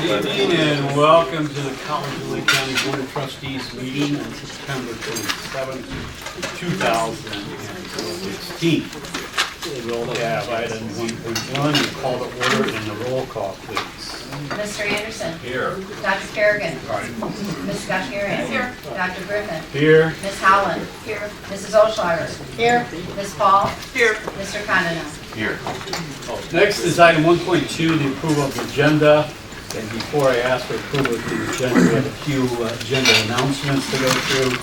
evening and welcome to the College of Lake County Board of Trustees meeting on September 27th, 2016. We'll have item 1.1, call to order and the roll call, please. Mr. Anderson. Here. Dr. Kerrigan. Right. Ms. Scott-Garian. Here. Dr. Griffin. Here. Ms. Howland. Here. Mrs. Olschlager. Here. Ms. Paul. Here. Mr. Kondenar. Here. Next is item 1.2, the approval of the agenda. And before I ask for approval of the agenda, we have a few agenda announcements to go through.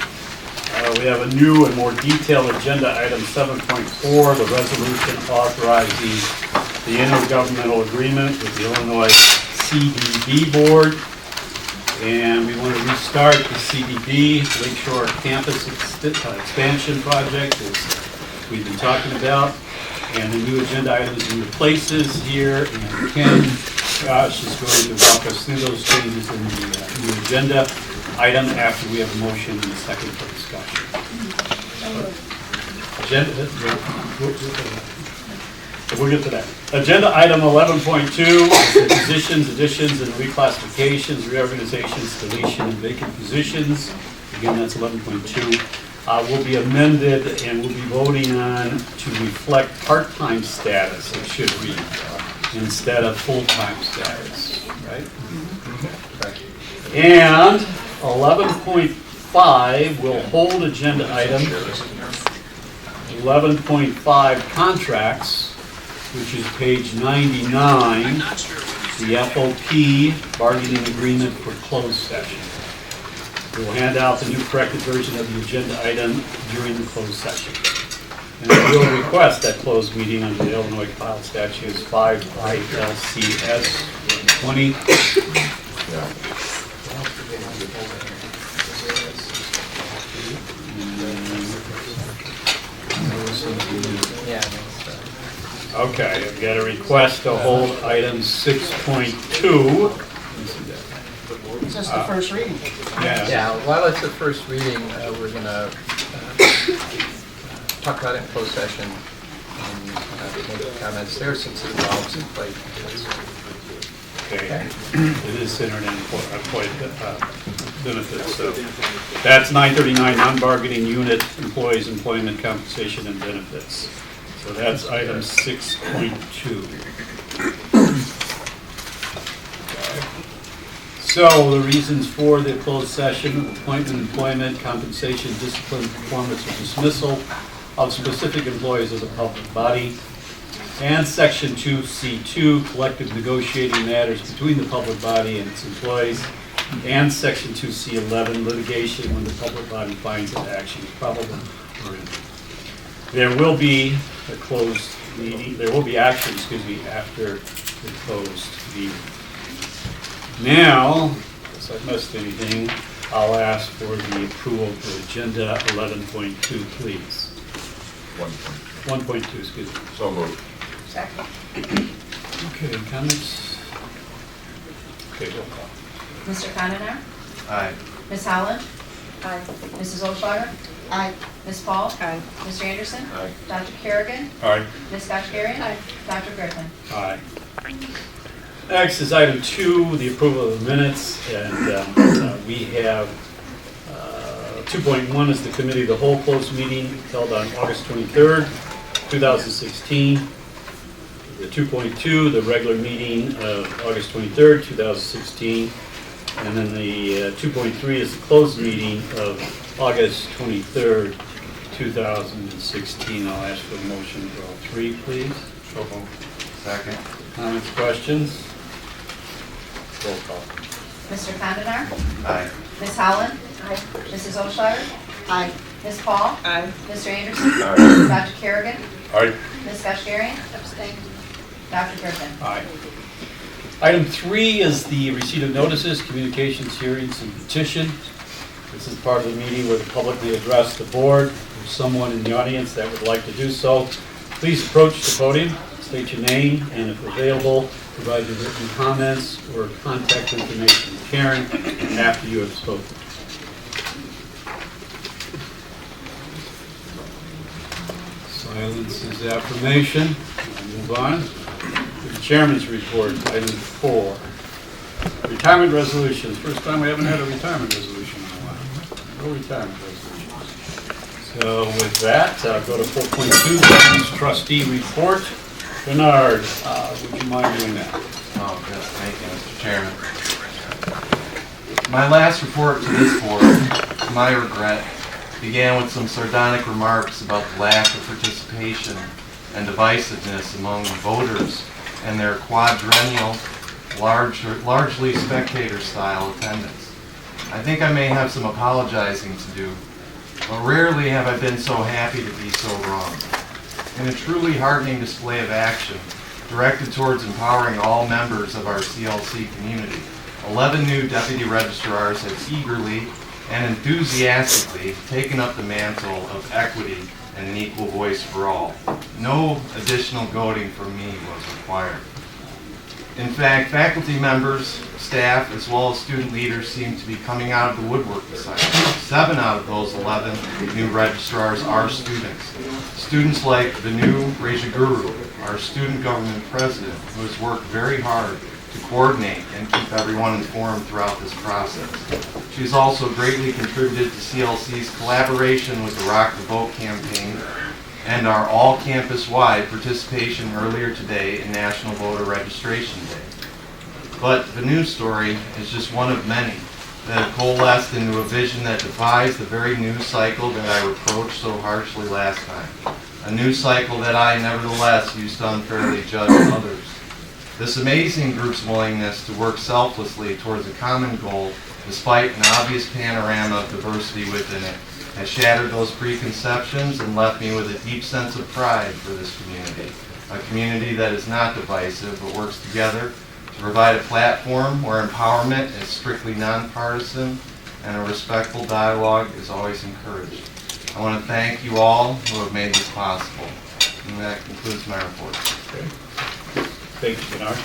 We have a new and more detailed agenda, item 7.4, the resolution authorizing the intergovernmental agreement with the Illinois CDB Board. And we want to restart the CDB, Lakeshore Campus Expansion Project, as we've been talking about. And the new agenda items in the places here, and Ken Josh is going to walk us through those changes in the new agenda item after we have a motion and a second for discussion. We'll get to that. Agenda item 11.2 is the positions, additions, and reclassifications, reorganizations, deletion, and vacant positions. Again, that's 11.2. Will be amended and we'll be voting on to reflect part-time status, it should read, instead of full-time status, right? And 11.5 will hold agenda item 11.5 contracts, which is page 99, the FOP bargaining agreement for closed session. We will hand out the new corrected version of the agenda item during the closed session. And we will request that closed meeting under the Illinois Compiled Statutes 5 ILCS 20. Okay, I've got a request to hold item 6.2. It's just the first reading. Yeah. While it's the first reading, we're going to talk about it in closed session and make comments there since it involves employee benefits. Okay, it is centered in employee benefits, so that's 939, non-bargaining unit employees, employment compensation and benefits. So that's item 6.2. So the reasons for the closed session: appointment, employment, compensation, discipline, performance, or dismissal of specific employees of the public body. And Section 2C2, collective negotiating matters between the public body and its employees. And Section 2C11, litigation when the public body finds that action is probable or imminent. There will be a closed meeting. There will be action, after the closed meeting. Now, unless I've missed anything, I'll ask for the approval for agenda 11.2, please. 1.2, excuse me. So moved. Second. Okay, comments? Okay, roll call. Mr. Kondenar. Aye. Ms. Howland. Aye. Mrs. Olschlager. Aye. Ms. Paul. Aye. Mr. Anderson. Aye. Dr. Kerrigan. All right. Ms. Scott-Garian. Aye. Dr. Griffin. Aye. Next is item 2, the approval of the minutes, and we have 2.1 is the committee of the whole closed meeting held on August 23rd, 2016. The 2.2, the regular meeting of August 23rd, 2016. And then the 2.3 is the closed meeting of August 23rd, 2016. I'll ask for a motion for all three, please. So moved. Second. Comments, questions? Roll call. Mr. Kondenar. Aye. Ms. Howland. Aye. Mrs. Olschlager. Aye. Ms. Paul. Aye. Mr. Anderson. Aye. Dr. Kerrigan. All right. Ms. Scott-Garian. Abstain. Dr. Griffin. Aye. Item 3 is the receipt of notices, communications, hearings, and petition. This is part of the meeting where the public may address the board. If there's someone in the audience that would like to do so, please approach the podium, state your name, and if available, provide your written comments or contact information to Karen after you have spoken. Silence is affirmation. We'll move on to the chairman's report, item 4. Retirement resolutions. First time we haven't had a retirement resolution in a while. No retirement resolutions. So with that, go to 4.2, Student Trustee Report. Bernard, would you mind doing that? Oh, yes, thank you, Mr. Chairman. My last report to this board, to my regret, began with some sardonic remarks about the lack of participation and divisiveness among voters and their quadrennial, largely spectator-style attendance. I think I may have some apologizing to do, but rarely have I been so happy to be so wrong. In a truly heartening display of action directed towards empowering all members of our CLC community, 11 new deputy registrars have eagerly and enthusiastically taken up the mantle of equity and an equal voice for all. No additional goading from me was required. In fact, faculty members, staff, as well as student leaders seem to be coming out of the woodwork beside us. 7 out of those 11 new registrars are students. Students like the new Rajaguru, our student government president, who has worked very hard to coordinate and keep everyone informed throughout this process. She's also greatly contributed to CLC's collaboration with the Rock the Vote campaign and our all-campus-wide participation earlier today in National Voter Registration Day. But the news story is just one of many that have coalesced into a vision that defies the very news cycle that I reproached so harshly last time. A news cycle that I, nevertheless, used to unfairly judge others. This amazing group's willingness to work selflessly towards a common goal, despite an obvious panorama of diversity within it, has shattered those preconceptions and left me with a deep sense of pride for this community. A community that is not divisive, but works together to provide a platform where empowerment is strictly nonpartisan and a respectful dialogue is always encouraged. I want to thank you all who have made this possible. And that concludes my report. Okay. Thank you, Bernard.